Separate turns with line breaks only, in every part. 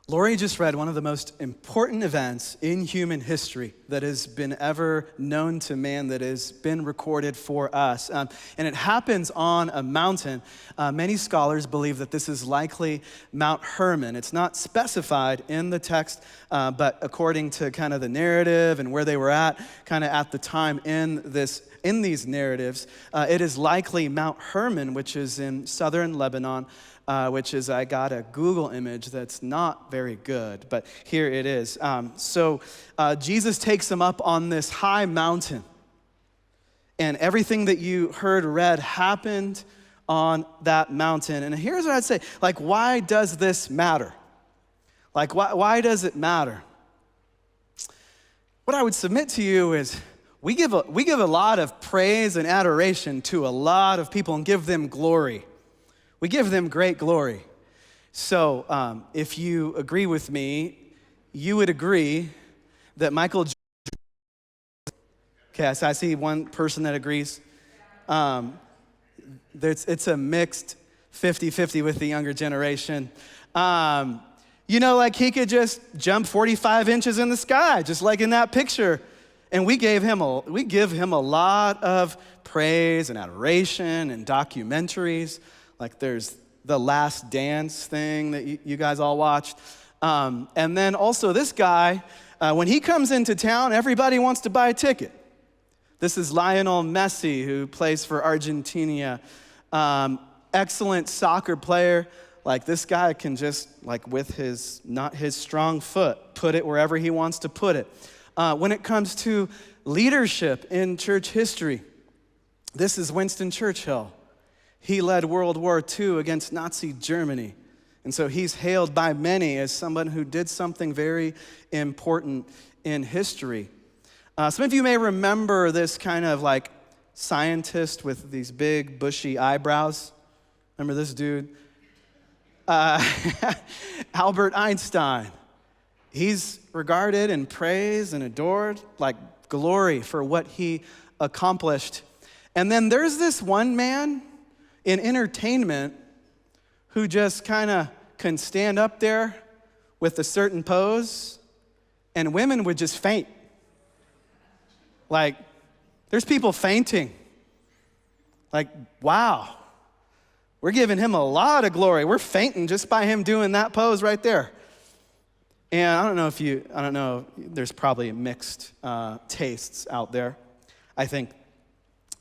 Lori just read one of the most important events in human history that has been ever known to man, that has been recorded for us. And it happens on a mountain. Many scholars believe that this is likely Mount Hermon. It's not specified in the text, but according to kind of the narrative and where they were at, kind of at the time in these narratives, it is likely Mount Hermon, which is in southern Lebanon, which is, I got a Google image that's not very good, but here it is. So Jesus takes him up on this high mountain, and everything that you heard read happened on that mountain. And here's what I'd say, like, why does this matter? Like, why does it matter? What I would submit to you is we give a lot of praise and adoration to a lot of people and give them glory. We give them great glory. So if you agree with me, you would agree that Michael Jordan, okay, so I see one person that agrees. It's a mixed 50-50 with the younger generation. Like he could just jump 45 inches in the sky, just like in that picture. And we give him a lot of praise and adoration and documentaries. Like there's the Last Dance thing that you guys all watched. And then also this guy, when he comes into town, everybody wants to buy a ticket. This is Lionel Messi, who plays for Argentina. Excellent soccer player. Like this guy can just, like with not his strong foot, put it wherever he wants to put it. When it comes to leadership in church history, this is Winston Churchill. He led World War II against Nazi Germany. And so he's hailed by many as someone who did something very important in history. Some of you may remember this kind of like scientist with these big bushy eyebrows. Remember this dude? Albert Einstein. He's regarded and praised and adored, like glory for what he accomplished. And then there's this one man in entertainment who just kind of can stand up there with a certain pose, and women would just faint. Like, there's people fainting. Like, wow, we're giving him a lot of glory. We're fainting just by him doing that pose right there. And I don't know, there's probably mixed tastes out there. I think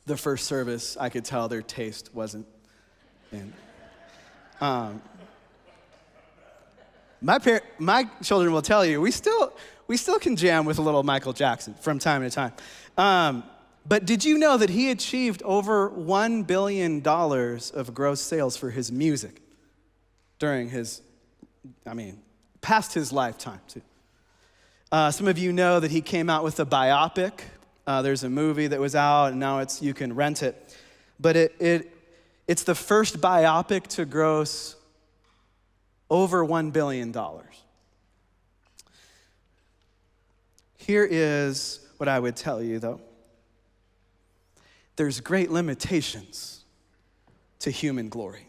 the first service, I could tell their taste wasn't in. My children will tell you, we still can jam with a little Michael Jackson from time to time. But did you know that he achieved over $1 billion of gross sales for his music during past his lifetime too? Some of you know that he came out with a biopic. There's a movie that was out, and now you can rent it. But it's the first biopic to gross over $1 billion. Here is what I would tell you, though. There's great limitations to human glory.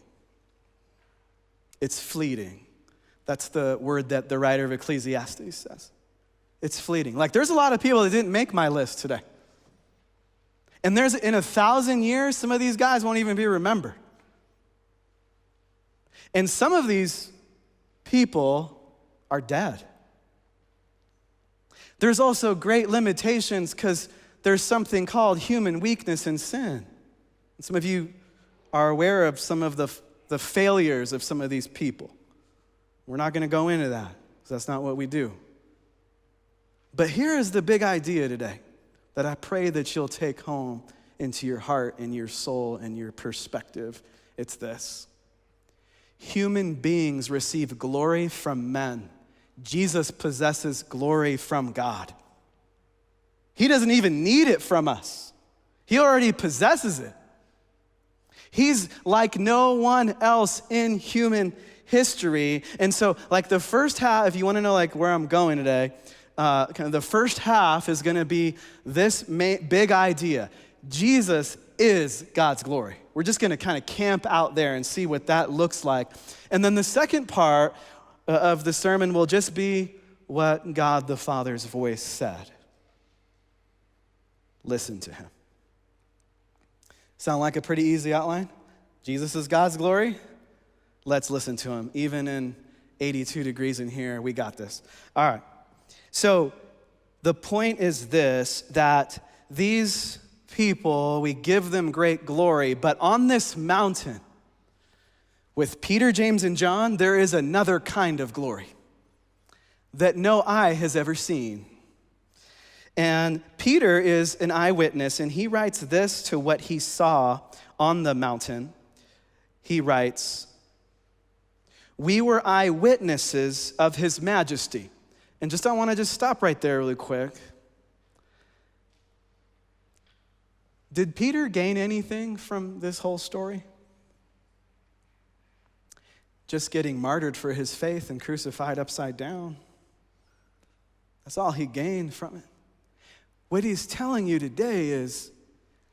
It's fleeting. That's the word that the writer of Ecclesiastes says. It's fleeting. Like, there's a lot of people that didn't make my list today. And in 1,000 years, some of these guys won't even be remembered. And some of these people are dead. There's also great limitations because there's something called human weakness and sin. And some of you are aware of some of the failures of some of these people. We're not going to go into that because that's not what we do. But here is the big idea today that I pray that you'll take home into your heart and your soul and your perspective. It's this: human beings receive glory from men. Jesus possesses glory from God. He doesn't even need it from us. He already possesses it. He's like no one else in human history. And so, like, the first half, if you want to know like where I'm going today, kind of the first half is going to be this big idea. Jesus is God's glory. We're just going to kind of camp out there and see what that looks like. And then the second part, of the sermon will just be what God the Father's voice said. Listen to him. Sound like a pretty easy outline? Jesus is God's glory. Let's listen to him. Even in 82 degrees in here, we got this. All right. So the point is this, that these people, we give them great glory, but on this mountain, with Peter, James, and John, there is another kind of glory that no eye has ever seen. And Peter is an eyewitness, and he writes this to what he saw on the mountain. He writes, "We were eyewitnesses of his majesty." And I want to stop right there really quick. Did Peter gain anything from this whole story? Just getting martyred for his faith and crucified upside down. That's all he gained from it. What he's telling you today is,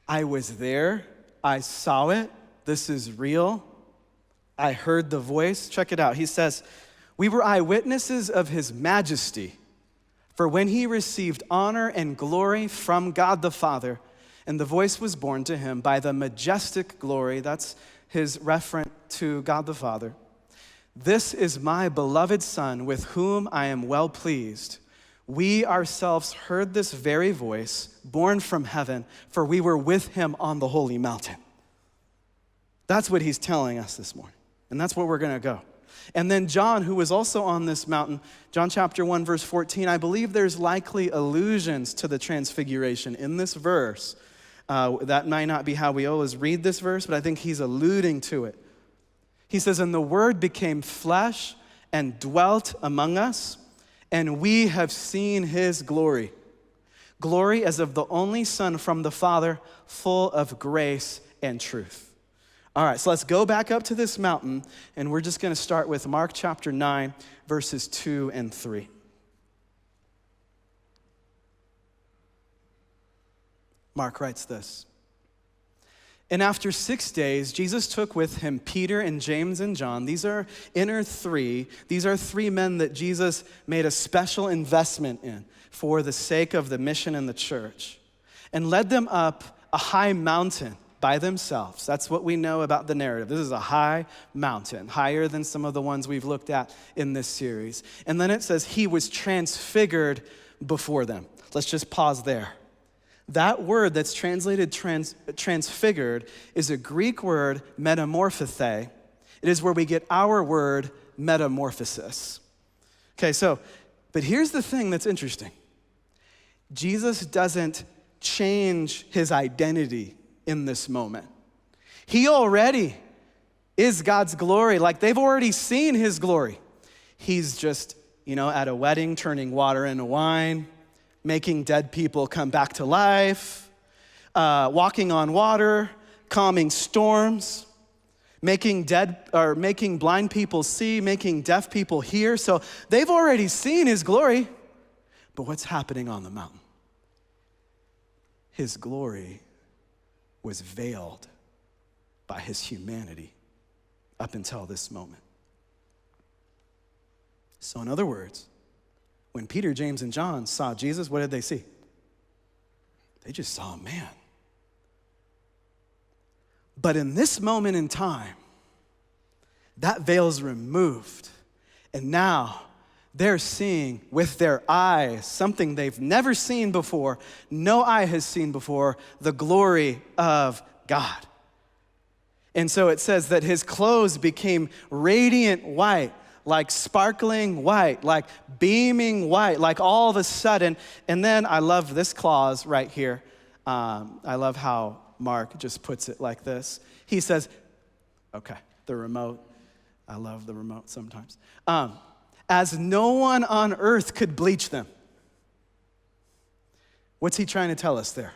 I was there, I saw it, this is real, I heard the voice. Check it out. He says, "We were eyewitnesses of his majesty, for when he received honor and glory from God the Father, and the voice was borne to him by the majestic glory," that's his reference to God the Father, "This is my beloved Son, with whom I am well pleased. We ourselves heard this very voice, born from heaven, for we were with him on the holy mountain." That's what he's telling us this morning. And that's where we're going to go. And then John, who was also on this mountain, John chapter 1, verse 14, I believe there's likely allusions to the transfiguration in this verse. That might not be how we always read this verse, but I think he's alluding to it. He says, "And the Word became flesh and dwelt among us, and we have seen his glory. Glory as of the only Son from the Father, full of grace and truth." All right, so let's go back up to this mountain, and we're just going to start with Mark chapter 9, verses 2 and 3. Mark writes this, "And after 6 days, Jesus took with him Peter and James and John." These are inner three. These are three men that Jesus made a special investment in for the sake of the mission and the church, and led them up a high mountain by themselves. That's what we know about the narrative. This is a high mountain, higher than some of the ones we've looked at in this series. And then it says he was transfigured before them. Let's just pause there. That word that's translated transfigured is a Greek word, metamorphothe. It is where we get our word metamorphosis. Okay, but here's the thing that's interesting. Jesus doesn't change his identity in this moment. He already is God's glory. Like, they've already seen his glory. He's just, at a wedding, turning water into wine, making dead people come back to life, walking on water, calming storms, making blind people see, making deaf people hear. So they've already seen his glory. But what's happening on the mountain? His glory was veiled by his humanity up until this moment. So in other words, when Peter, James, and John saw Jesus, what did they see? They just saw a man. But in this moment in time, that veil's removed. And now they're seeing with their eyes something they've never seen before, no eye has seen before, the glory of God. And so it says that his clothes became radiant white, like sparkling white, like beaming white, like all of a sudden. And then I love this clause right here. I love how Mark just puts it like this. He says, okay, the remote. I love the remote sometimes. As no one on earth could bleach them. What's he trying to tell us there?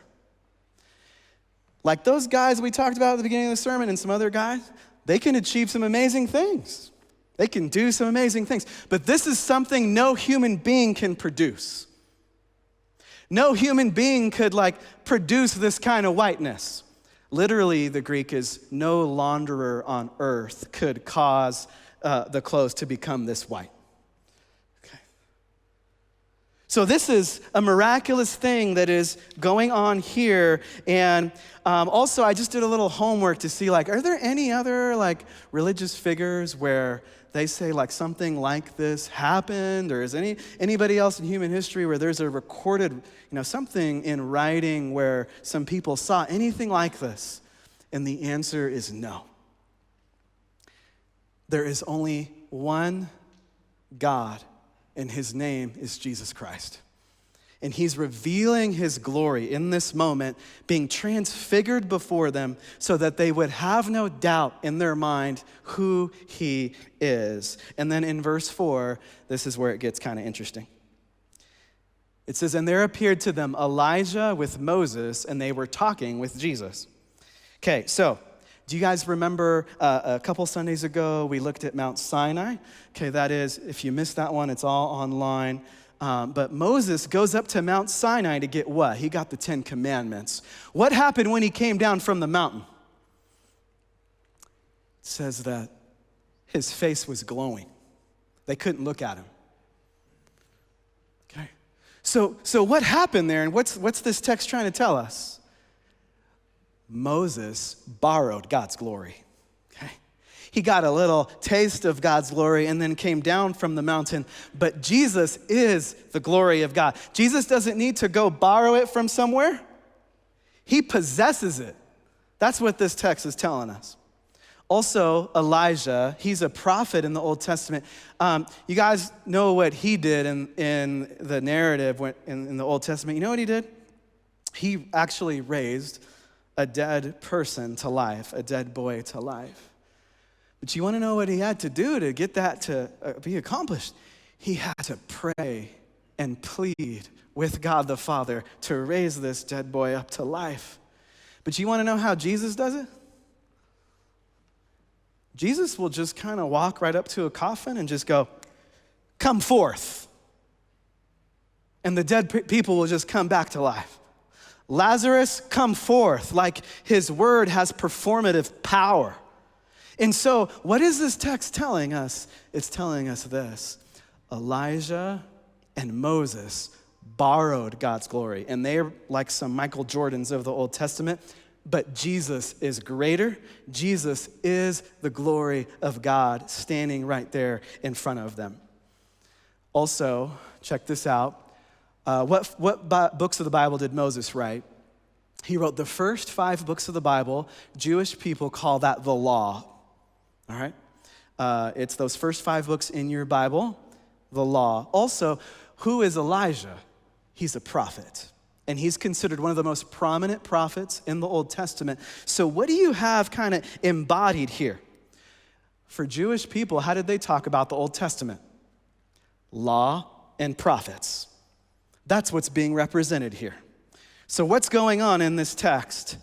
Like those guys we talked about at the beginning of the sermon and some other guys, they can achieve some amazing things. They can do some amazing things. But this is something no human being can produce. No human being could produce this kind of whiteness. Literally, the Greek is no launderer on earth could cause the clothes to become this white. So this is a miraculous thing that is going on here. And also, I just did a little homework to see, are there any other, religious figures where they say, something like this happened? Or is anybody else in human history where there's a recorded, something in writing where some people saw anything like this? And the answer is no. There is only one God, and his name is Jesus Christ. And he's revealing his glory in this moment, being transfigured before them so that they would have no doubt in their mind who he is. And then in verse 4, this is where it gets kind of interesting. It says, "And there appeared to them Elijah with Moses, and they were talking with Jesus." Okay, so do you guys remember a couple Sundays ago, we looked at Mount Sinai? Okay, that is, if you missed that one, it's all online. But Moses goes up to Mount Sinai to get what? He got the 10 Commandments. What happened when he came down from the mountain? It says that his face was glowing. They couldn't look at him. Okay, so what happened there, and what's this text trying to tell us? Moses borrowed God's glory, okay? He got a little taste of God's glory and then came down from the mountain, but Jesus is the glory of God. Jesus doesn't need to go borrow it from somewhere. He possesses it. That's what this text is telling us. Also, Elijah, he's a prophet in the Old Testament. You guys know what he did in the narrative in the Old Testament. You know what he did? He actually raised a dead person to life, a dead boy to life. But you want to know what he had to do to get that to be accomplished? He had to pray and plead with God the Father to raise this dead boy up to life. But you want to know how Jesus does it? Jesus will just kind of walk right up to a coffin and just go, "Come forth." And the dead people will just come back to life. "Lazarus, come forth," like his word has performative power. And so what is this text telling us? It's telling us this: Elijah and Moses borrowed God's glory, and they're like some Michael Jordans of the Old Testament, but Jesus is greater. Jesus is the glory of God standing right there in front of them. Also, check this out. What books of the Bible did Moses write? He wrote the first 5 books of the Bible. Jewish people call that the law, all right? It's those first 5 books in your Bible, the law. Also, who is Elijah? He's a prophet, and he's considered one of the most prominent prophets in the Old Testament. So what do you have kind of embodied here? For Jewish people, how did they talk about the Old Testament? Law and prophets. That's what's being represented here. So what's going on in this text?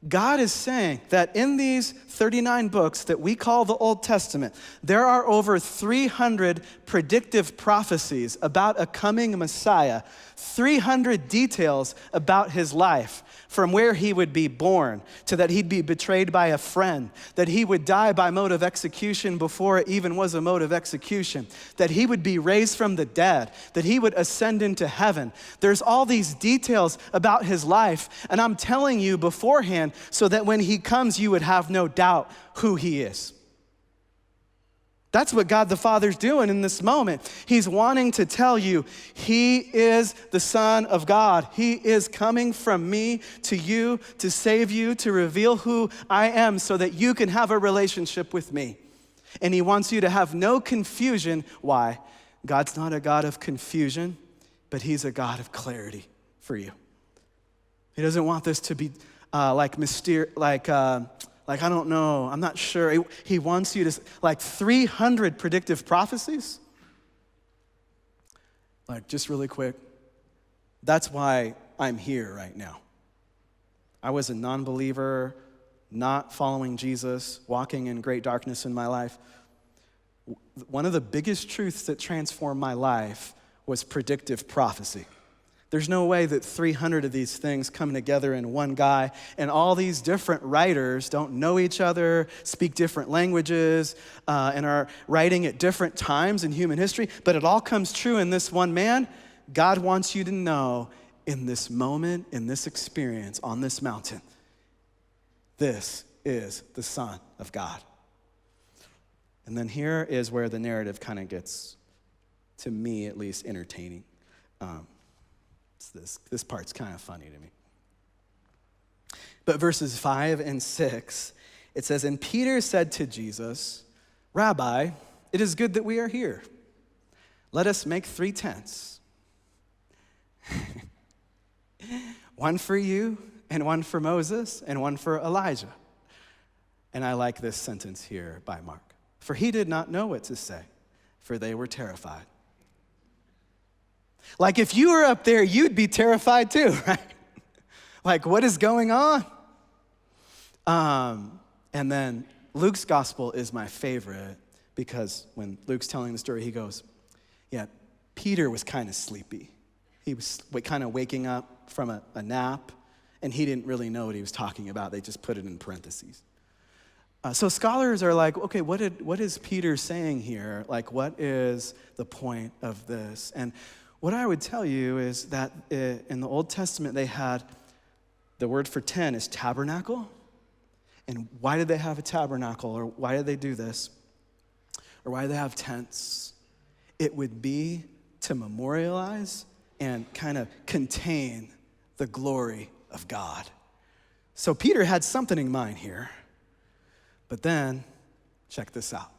God is saying that in these 39 books that we call the Old Testament, there are over 300 predictive prophecies about a coming Messiah, 300 details about his life, from where he would be born, to that he'd be betrayed by a friend, that he would die by mode of execution before it even was a mode of execution, that he would be raised from the dead, that he would ascend into heaven. There's all these details about his life, and I'm telling you beforehand so that when he comes, you would have no doubt who he is. That's what God the Father's doing in this moment. He's wanting to tell you, he is the Son of God. He is coming from me to you to save you, to reveal who I am so that you can have a relationship with me. And he wants you to have no confusion. Why? God's not a God of confusion, but he's a God of clarity for you. He doesn't want this to be I don't know, I'm not sure. He wants you to, 300 predictive prophecies. Just really quick, that's why I'm here right now. I was a non-believer, not following Jesus, walking in great darkness in my life. One of the biggest truths that transformed my life was predictive prophecy. There's no way that 300 of these things come together in one guy, and all these different writers don't know each other, speak different languages, and are writing at different times in human history, but it all comes true in this one man. God wants you to know in this moment, in this experience, on this mountain, this is the Son of God. And then here is where the narrative kind of gets, to me at least, entertaining. This part's kind of funny to me. But verses 5 and 6, it says, "And Peter said to Jesus, 'Rabbi, it is good that we are here. Let us make 3 tents. One for you, and one for Moses, and one for Elijah.'" And I like this sentence here by Mark. "For he did not know what to say, for they were terrified." Like if you were up there, you'd be terrified too, right? Like, what is going on? And then Luke's gospel is my favorite because when Luke's telling the story, he goes, yeah, Peter was kind of sleepy. He was kind of waking up from a nap, and he didn't really know what he was talking about. They just put it in parentheses. So scholars are like, okay, what is Peter saying here? Like, what is the point of this? And what I would tell you is that in the Old Testament, they had, the word for tent is tabernacle. And why did they have a tabernacle? Or why did they do this? Or why did they have tents? It would be to memorialize and kind of contain the glory of God. So Peter had something in mind here. But then, check this out.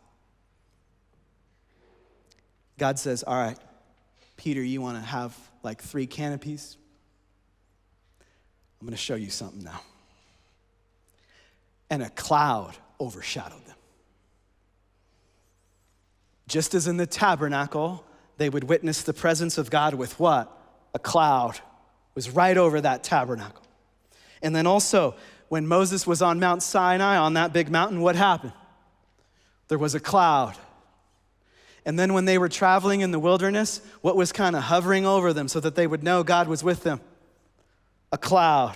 God says, all right, Peter, you want to have like 3 canopies? I'm going to show you something now. And a cloud overshadowed them. Just as in the tabernacle, they would witness the presence of God with what? A cloud was right over that tabernacle. And then also, when Moses was on Mount Sinai, on that big mountain, what happened? There was a cloud. And then when they were traveling in the wilderness, what was kind of hovering over them so that they would know God was with them? A cloud.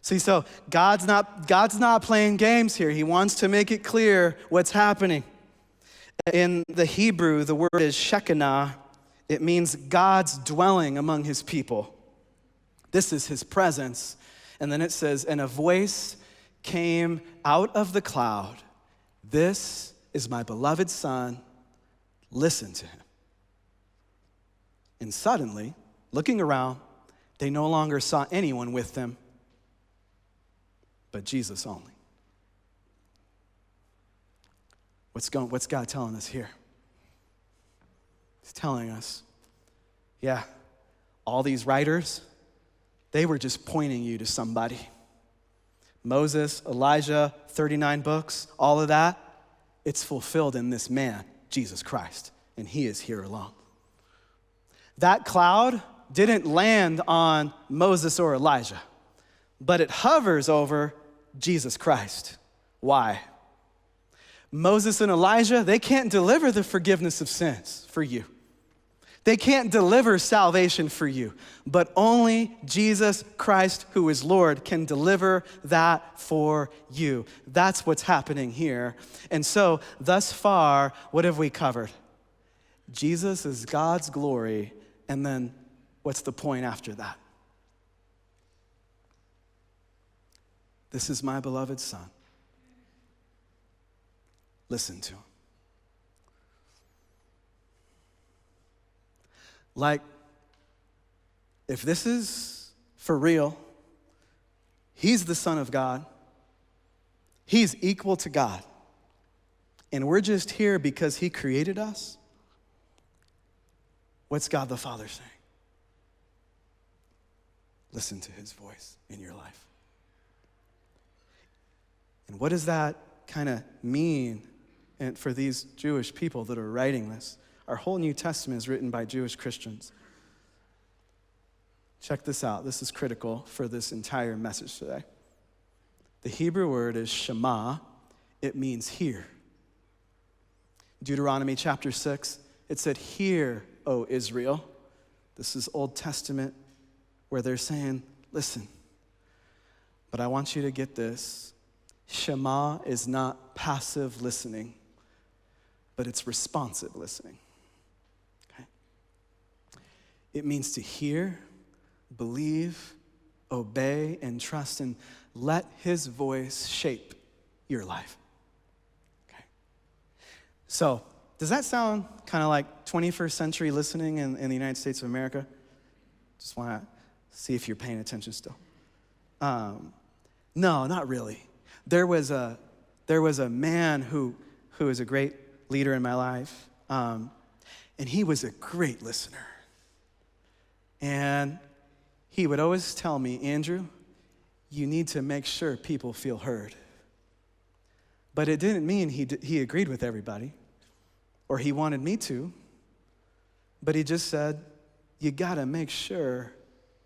See, so God's not playing games here. He wants to make it clear what's happening. In the Hebrew, the word is Shekinah. It means God's dwelling among his people. This is his presence. And then it says, and a voice came out of the cloud. This is my beloved Son. Listen to him. And suddenly, looking around, they no longer saw anyone with them, but Jesus only. What's God telling us here? He's telling us, yeah, all these writers, they were just pointing you to somebody. Moses, Elijah, 39 books, all of that, it's fulfilled in this man, Jesus Christ, and he is here alone. That cloud didn't land on Moses or Elijah, but it hovers over Jesus Christ. Why? Moses and Elijah, they can't deliver the forgiveness of sins for you. They can't deliver salvation for you, but only Jesus Christ, who is Lord, can deliver that for you. That's what's happening here. And so, thus far, what have we covered? Jesus is God's glory, and then what's the point after that? This is my beloved Son. Listen to him. Like, if this is for real, he's the Son of God. He's equal to God. And we're just here because he created us. What's God the Father saying? Listen to his voice in your life. And what does that kind of mean for these Jewish people that are writing this? Our whole New Testament is written by Jewish Christians. Check this out. This is critical for this entire message today. The Hebrew word is Shema. It means hear. Deuteronomy chapter 6, it said, "Hear, O Israel." This is Old Testament where they're saying, listen, but I want you to get this. Shema is not passive listening, but it's responsive listening. Okay? It means to hear, believe, obey, and trust, and let his voice shape your life. Okay. So, does that sound kind of like 21st century listening in the United States of America? Just want to see if you're paying attention still. No, not really. There was a man who is a great leader in my life, and he was a great listener. And he would always tell me, Andrew, you need to make sure people feel heard. But it didn't mean he agreed with everybody, or he wanted me to, but he just said, you gotta make sure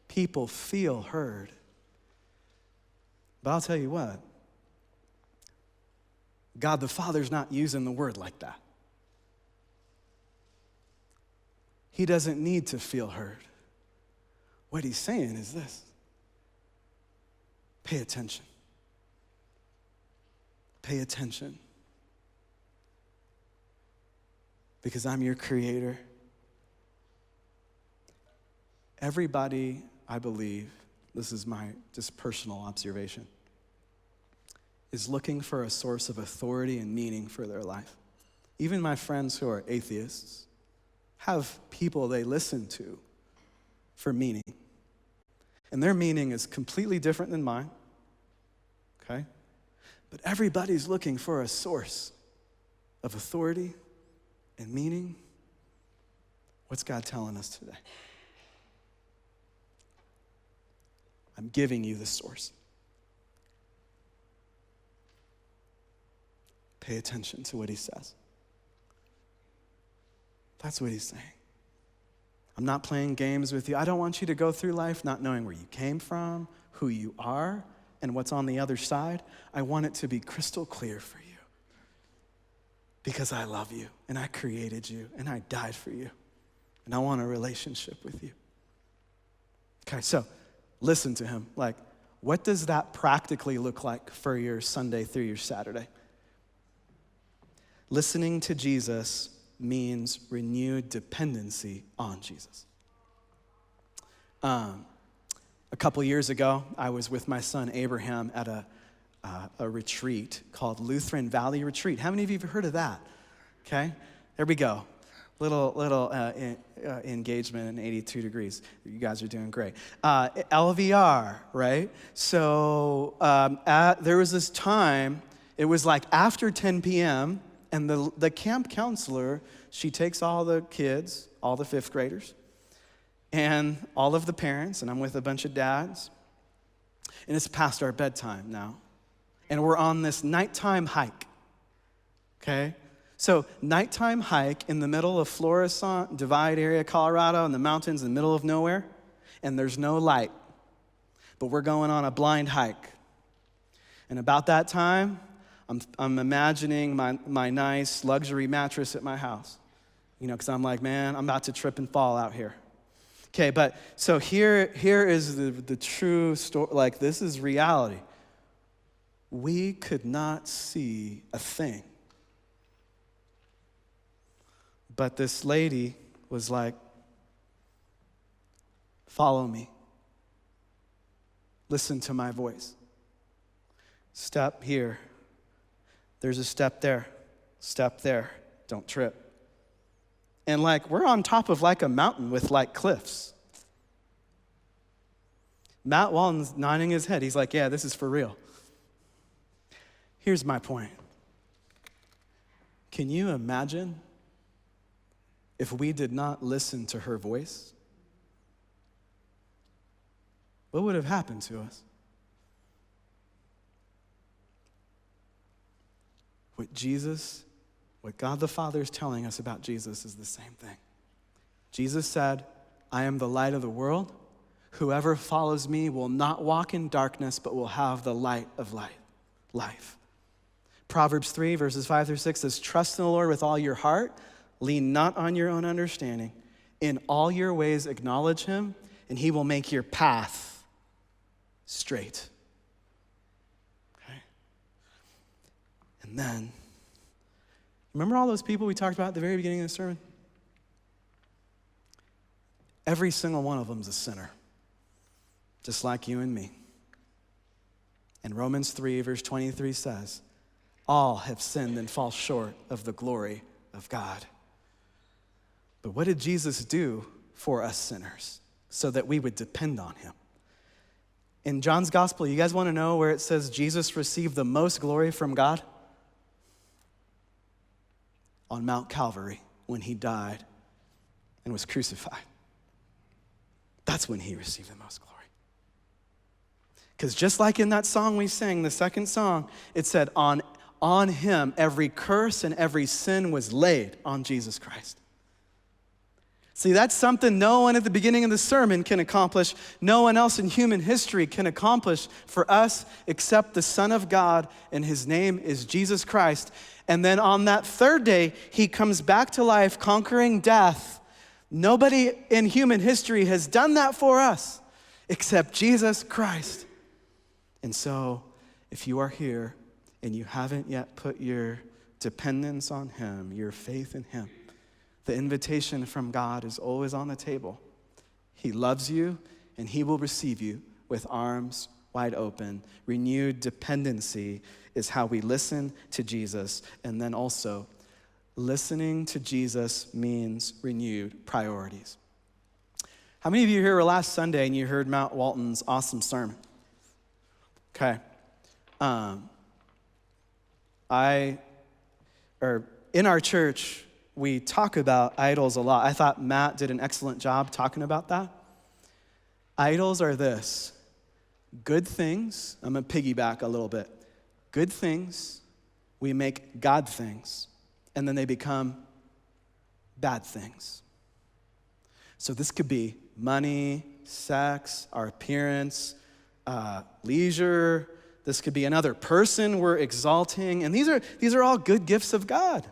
people feel heard. But I'll tell you what, God the Father's not using the word like that. He doesn't need to feel heard. What he's saying is this: pay attention. Pay attention. Because I'm your creator. Everybody, I believe, this is my just personal observation, is looking for a source of authority and meaning for their life. Even my friends who are atheists have people they listen to for meaning. And their meaning is completely different than mine, okay? But everybody's looking for a source of authority and meaning. What's God telling us today? I'm giving you the source. Pay attention to what he says. That's what he's saying. I'm not playing games with you. I don't want you to go through life not knowing where you came from, who you are, and what's on the other side. I want it to be crystal clear for you. Because I love you, and I created you, and I died for you. And I want a relationship with you. Okay, so listen to him. Like, what does that practically look like for your Sunday through your Saturday? Listening to Jesus means renewed dependency on Jesus. A couple years ago, I was with my son Abraham at a retreat called Lutheran Valley Retreat. How many of you have heard of that? Okay, there we go. Little engagement in 82 degrees. You guys are doing great. LVR, right? So there was this time, it was like after 10 p.m., and the camp counselor, she takes all the kids, all the fifth graders, and all of the parents, and I'm with a bunch of dads, and it's past our bedtime now. And we're on this nighttime hike, okay? So nighttime hike in the middle of Florissant, Divide area, Colorado, in the mountains in the middle of nowhere, and there's no light. But we're going on a blind hike. And about that time, I'm imagining my nice luxury mattress at my house, because I'm like, man, I'm about to trip and fall out here. Okay, but so here is the true story. Like, this is reality. We could not see a thing. But this lady was like, follow me. Listen to my voice. Step here. There's a step there. Step there. Don't trip. And like, we're on top of like a mountain with like cliffs. Matt Walton's nodding his head. He's like, yeah, this is for real. Here's my point. Can you imagine if we did not listen to her voice? What would have happened to us? What God the Father is telling us about Jesus is the same thing. Jesus said, I am the light of the world. Whoever follows me will not walk in darkness, but will have the light of life. Proverbs 3, verses 5 through 6 says, trust in the Lord with all your heart. Lean not on your own understanding. In all your ways acknowledge him, and he will make your path straight. Okay? And then, remember all those people we talked about at the very beginning of the sermon? Every single one of them is a sinner, just like you and me. And Romans 3, verse 23 says, all have sinned and fall short of the glory of God. But what did Jesus do for us sinners so that we would depend on him? In John's gospel, you guys want to know where it says Jesus received the most glory from God? On Mount Calvary, when he died and was crucified. That's when he received the most glory. Because just like in that song we sang, the second song, it said, on him every curse and every sin was laid on Jesus Christ. See, that's something no one at the beginning of the sermon can accomplish. No one else in human history can accomplish for us except the Son of God, and his name is Jesus Christ. And then on that third day, he comes back to life, conquering death. Nobody in human history has done that for us except Jesus Christ. And so, if you are here and you haven't yet put your dependence on him, your faith in him, the invitation from God is always on the table. He loves you, and he will receive you with arms wide open. Renewed dependency is how we listen to Jesus. And then also, listening to Jesus means renewed priorities. How many of you here were last Sunday and you heard Mount Walton's awesome sermon? Okay. In our church, we talk about idols a lot. I thought Matt did an excellent job talking about that. Idols are this: good things. I'm going to piggyback a little bit. Good things, we make God things, and then they become bad things. So this could be money, sex, our appearance, leisure. This could be another person we're exalting. And these are all good gifts of God.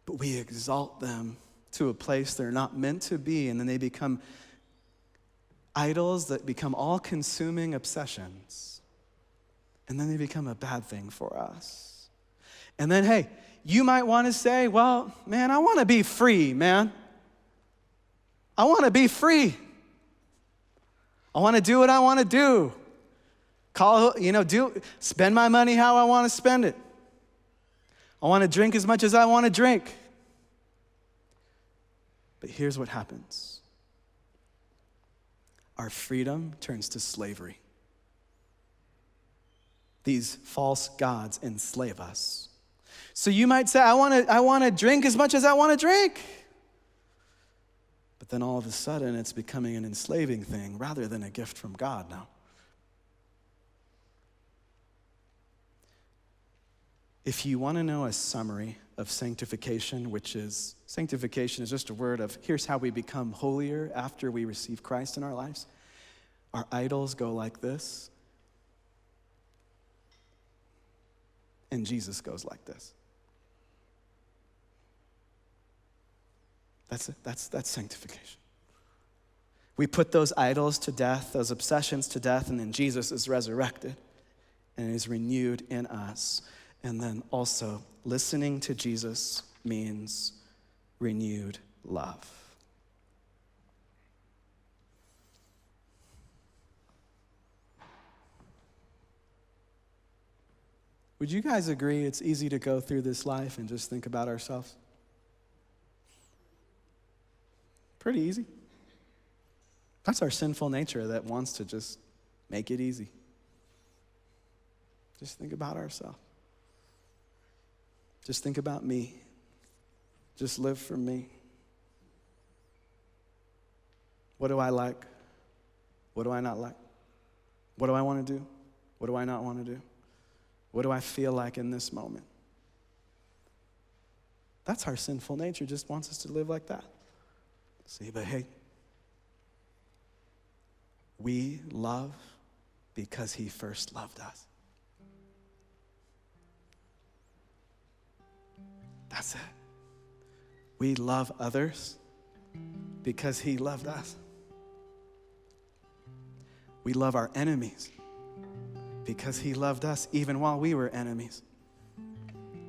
But we exalt them to a place they're not meant to be, and then they become idols that become all-consuming obsessions. And then they become a bad thing for us. And then, hey, you might want to say, well, man, I want to be free, man. I want to be free. I want to do what I want to do. Spend my money how I want to spend it. I want to drink as much as I want to drink. But here's what happens. Our freedom turns to slavery. These false gods enslave us. So you might say, I want to drink as much as I want to drink. But then all of a sudden, it's becoming an enslaving thing rather than a gift from God now. If you want to know a summary of sanctification, sanctification is just a word of here's how we become holier after we receive Christ in our lives. Our idols go like this, and Jesus goes like this. That's it. That's sanctification. We put those idols to death, those obsessions to death, and then Jesus is resurrected and is renewed in us. And then also, listening to Jesus means renewed love. Would you guys agree it's easy to go through this life and just think about ourselves? Pretty easy. That's our sinful nature that wants to just make it easy. Just think about ourselves. Just think about me. Just live for me. What do I like? What do I not like? What do I want to do? What do I not want to do? What do I feel like in this moment? That's our sinful nature, just wants us to live like that. See, but hey, we love because he first loved us. That's it. We love others because he loved us. We love our enemies because he loved us even while we were enemies.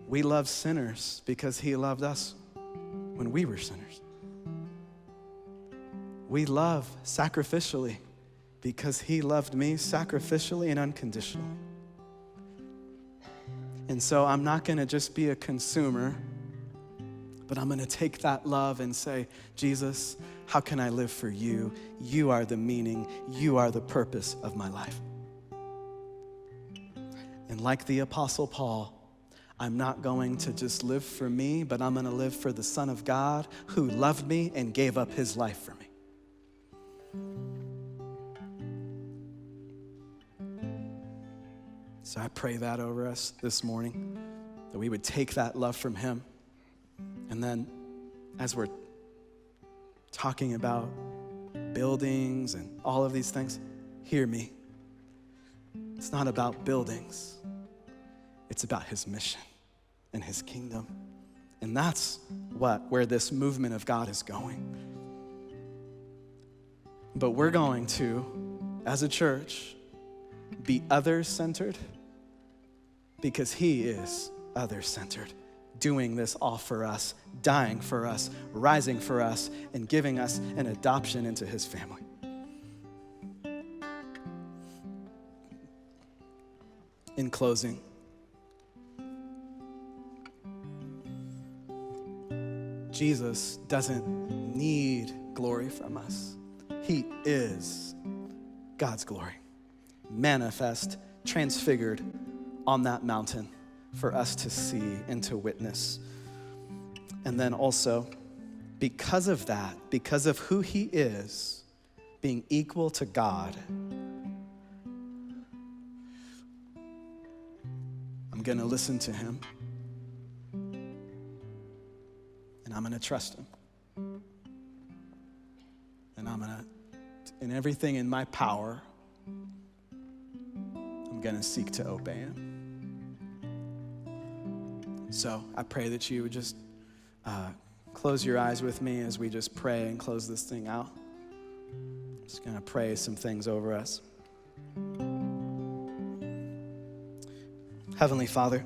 We love sinners because he loved us when we were sinners. we love sacrificially because he loved me sacrificially and unconditionally. And so I'm not gonna just be a consumer, but I'm gonna take that love and say, Jesus, how can I live for you? You are the meaning, you are the purpose of my life. And like the Apostle Paul, I'm not going to just live for me, but I'm gonna live for the Son of God who loved me and gave up his life for me. So I pray that over us this morning, that we would take that love from him. And then as we're talking about buildings and all of these things, hear me. It's not about buildings. It's about his mission and his kingdom. And that's where this movement of God is going. But we're going to, as a church, be others-centered because he is others-centered, doing this all for us, dying for us, rising for us, and giving us an adoption into his family. In closing, Jesus doesn't need glory from us. He is God's glory, manifest, transfigured on that mountain for us to see and to witness. And then also, because of that, because of who he is, being equal to God, I'm gonna listen to him, and I'm gonna trust him. And I'm gonna, in everything in my power, I'm gonna seek to obey him. So I pray that you would just close your eyes with me as we just pray and close this thing out. I'm just gonna pray some things over us. Heavenly Father,